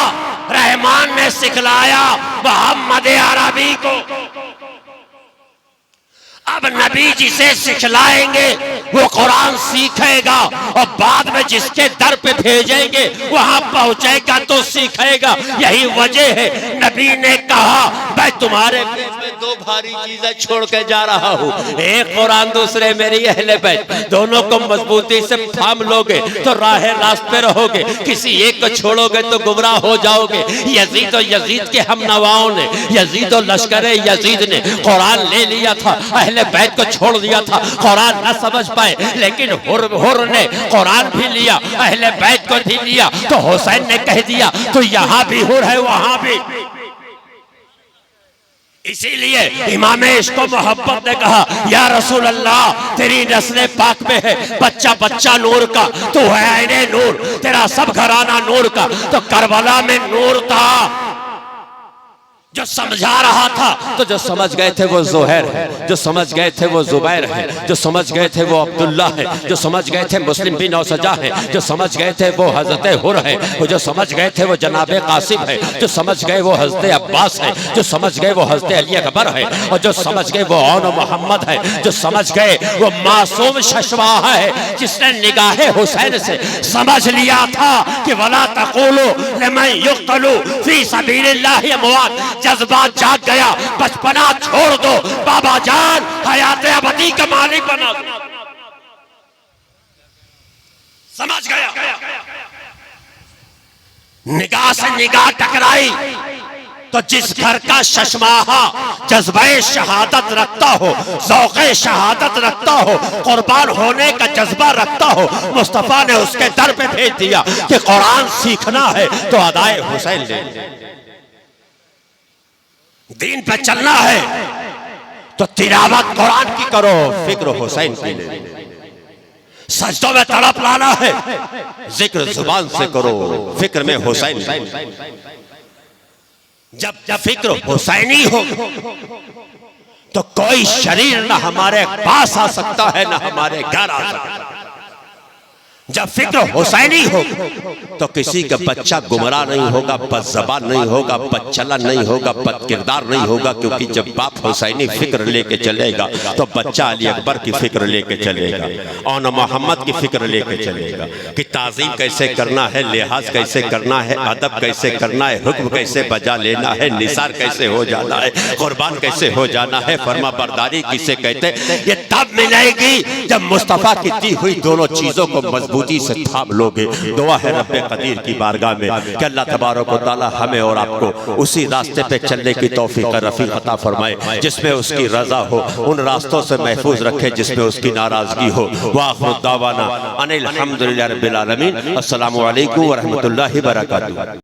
रहमान ने सिखलाया मोहम्मद अरबी को। अब नबी जिसे सिखलाएंगे वो कुरान सीखेगा और बाद में जिसके दर पे भेजेंगे वहां पहुंचेगा तो सीखेगा। यही वजह है नबी ने कहा मैं तुम्हारे बीच में 2 भारी चीजें छोड़ के जा रहा हूँ, एक कुरान दूसरे मेरी अहले बैत। दोनों को मजबूती से थाम लोगे तो राह रास्त पे रहोगे, किसी एक को छोड़ोगे तो गुमराह हो जाओगे। यजीद और यजीद के हम नवाओं ने, यजीद और लश्कर यजीद ने कुरान ले लिया था, अहले बैत को छोड़ दिया था, कुरान न समझ पाए। लेकिन हुर ने कुरान भी लिया, अहले बैत को भी लिया। तो हुसैन ने कह दिया तो यहां भी हुर है वहां भी। इसीलिए इमाम इश्क व मोहब्बत ने कहा या रसूल अल्लाह तेरी नस्ल पाक में है बच्चा बच्चा नूर का, तो है आईने नूर, तेरा सब घराना नूर का। तो करबला में नूर था, जो समझा रहा था। तो जो समझ गए थे वो ज़ुहैर है, जो समझ गए थे वो ज़ुबैर है, जो समझ गए थे वो अब्दुल्ला है, जो समझ गए थे मुस्लिम बिन औसजा है, जो समझ गए थे वो हजरत हुर है, वो जो समझ गए थे वो जनाबे कासिम है, जो समझ गए वो हजरत अब्बास है, जो समझ गए वो हजरत अली अकबर है, और जो समझ गए वो औन मोहम्मद है, जो समझ गए वो मासूम शशवाह है जिसने निगाहे हुसैन से समझ लिया था कि वला तक़ूलू लिमन युक़तलू फी सबीलिल्लाहि अमवात। जज्बात जाग गया, बचपना छोड़ दो, बाबा जान हयात अबदी का मालिक बना दो। समझ गया, निगाह से निगाह टकराई तो जिस घर का शशमाहा जज्बे शहादत रखता हो, ज़ौक़े शहादत रखता हो, कुर्बान होने का जज्बा रखता हो, मुस्तफ़ा ने उसके दर पे भेज दिया कि कुरान सीखना है तो अदाए हुसैन ले, दीन पे चलना है तो तिलावत कुरान की करो, फिक्र हुसैन की ले, सजदों में तड़प लाना है जिक्र जुबान से करो, फिक्र में हुसैन। जब फिक्र हुसैनी हो तो कोई शरीर ना हमारे पास आ सकता है ना हमारे घर आ सकता है। जब फिक्र हुसैनी हो तो किसी का बच्चा गुमराह नहीं होगा, बदज़बान नहीं होगा, बदचला नहीं होगा, बदकिरदार नहीं होगा, क्योंकि जब बाप हुसैनी फिक्र लेके चलेगा तो बच्चा अली अकबर की फिक्र लेके चलेगा और मोहम्मद की फिक्र लेके चलेगा कि ताज़ीम कैसे करना है, लिहाज कैसे करना है, अदब कैसे करना है, हुक्म कैसे बजा लेना है, निसार कैसे हो जाना है, कुर्बान कैसे हो जाना है, फरमा बरदारी किसे कहते। ये तब मिलेगी जब मुस्तफ़ा की दी हुई दोनों चीज़ों को मजबूती से थाम लोगे। दुआ है रब्बे कदीर की बारगाह में कि अल्लाह तबारक व तआला हमें और आपको उसी रास्ते पे चलने की तौफीक रफ़ीक अता फरमाए जिसमें उसकी रज़ा हो, उन रास्तों से महफूज रखे जिसमें उसकी नाराज़गी हो। व आखिरु दावाना अनिल हम्दुलिल्लाहि रब्बिल आलमीन। अस्सलामु अलैकुम व रहमतुल्लाहि व बरकातुहू।